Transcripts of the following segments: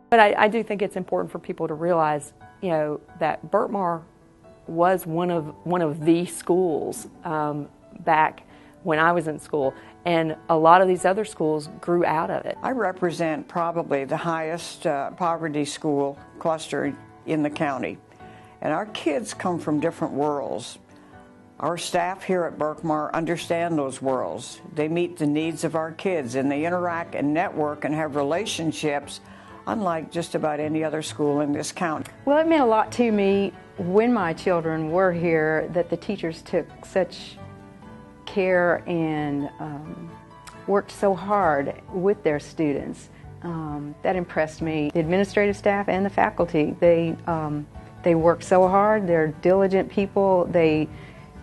But I do think it's important for people to realize, you know, that Berkmar was one of the schools back when I was in school, and a lot of these other schools grew out of it. I represent probably the highest poverty school cluster in the county, and our kids come from different worlds. Our staff here at Berkmar understand those worlds. They meet the needs of our kids, and they interact and network and have relationships unlike just about any other school in this county. Well, it meant a lot to me when my children were here that the teachers took such care and worked so hard with their students. That impressed me. The administrative staff and the faculty, they work so hard. They're diligent people. They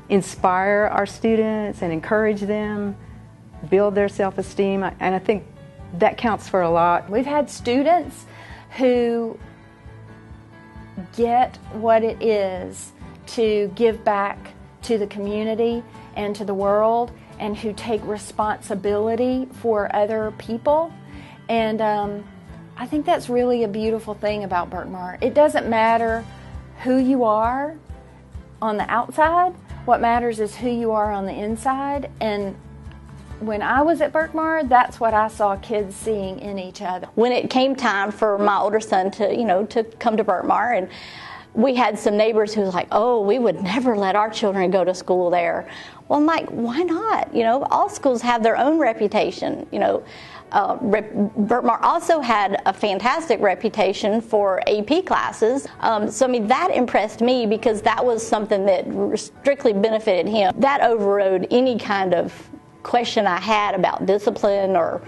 inspire our students and encourage them, build their self-esteem, and I think that counts for a lot. We've had students who get what it is to give back to the community and to the world, and who take responsibility for other people. And I think that's really a beautiful thing about Berkmar. It doesn't matter who you are on the outside. What matters is who you are on the inside. And when I was at Berkmar, that's what I saw kids seeing in each other. When it came time for my older son to come to Berkmar, and we had some neighbors who was like, oh, we would never let our children go to school there. Well, I'm like, why not? You know, all schools have their own reputation. You know, Berkmar also had a fantastic reputation for AP classes. So, I mean, that impressed me because that was something that strictly benefited him. That overrode any kind of question I had about discipline or,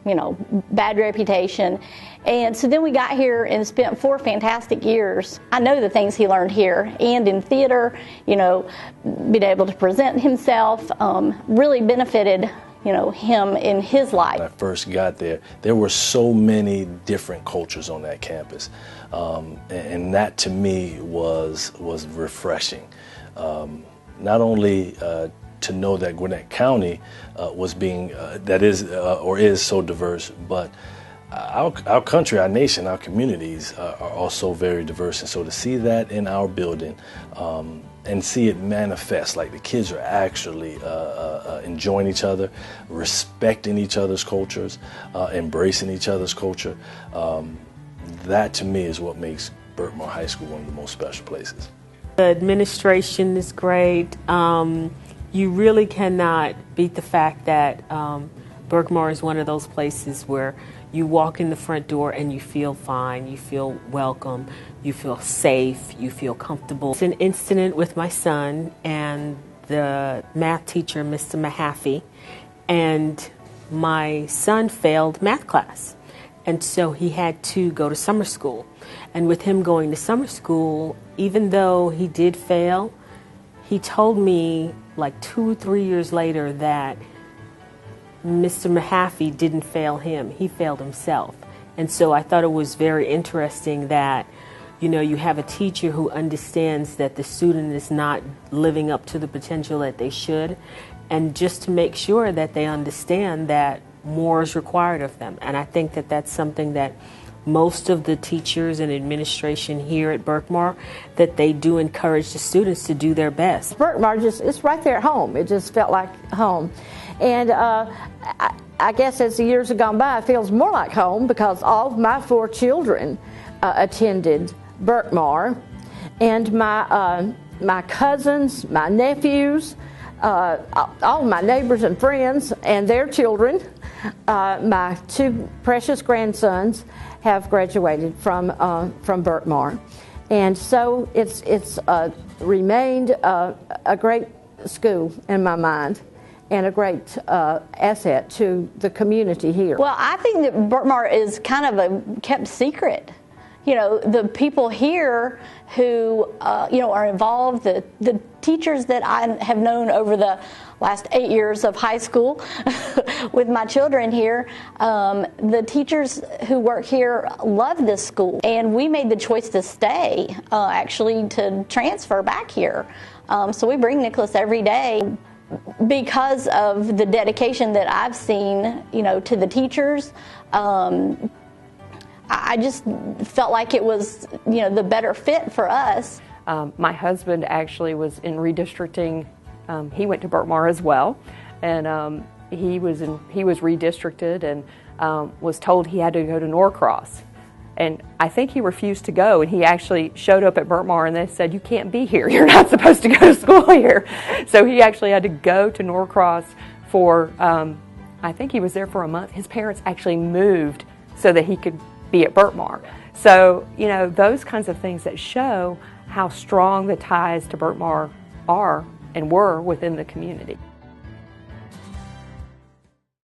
you know, bad reputation. And so then we got here and spent 4 fantastic years. I know the things he learned here and in theater, you know, being able to present himself, really benefited, you know, him in his life. When I first got there, there were so many different cultures on that campus. And that to me was refreshing. Not only to know that Gwinnett County was being, is so diverse, but our country, our nation, our communities are also very diverse. And so to see that in our building and see it manifest, like the kids are actually enjoying each other, respecting each other's cultures, embracing each other's culture, that to me is what makes Berkmar High School one of the most special places. The administration is great. You really cannot beat the fact that Berkmar is one of those places where you walk in the front door and you feel fine, you feel welcome, you feel safe, you feel comfortable. It's an incident with my son and the math teacher, Mr. Mahaffey, and my son failed math class. And so he had to go to summer school. And with him going to summer school, even though he did fail, he told me like 2 or 3 years later that Mr. Mahaffey didn't fail him, he failed himself. And so I thought it was very interesting that, you know, you have a teacher who understands that the student is not living up to the potential that they should, and just to make sure that they understand that more is required of them. And I think that that's something that most of the teachers and administration here at Berkmar, that they do encourage the students to do their best. Berkmar it's right there at home. It just felt like home. And I guess as the years have gone by, it feels more like home because all of my 4 children attended Berkmar. And my cousins, my nephews, all my neighbors and friends and their children, my 2 precious grandsons have graduated from Berkmar. And so it's remained a great school in my mind, and a great asset to the community here. Well, I think that Berkmar is kind of a kept secret. You know, the people here who, you know, are involved, the teachers that I have known over the last 8 years of high school with my children here, the teachers who work here love this school. And we made the choice to stay, actually to transfer back here. So we bring Nicholas every day because of the dedication that I've seen, you know, to the teachers. I I just felt like it was, the better fit for us. My husband actually was in redistricting. He went to Berkmar as well, and he was redistricted and was told he had to go to Norcross. And I think he refused to go, and he actually showed up at Berkmar and they said, "You can't be here. You're not supposed to go to school here." So he actually had to go to Norcross for, I think he was there for a month. His parents actually moved so that he could be at Berkmar. So, those kinds of things that show how strong the ties to Berkmar are and were within the community.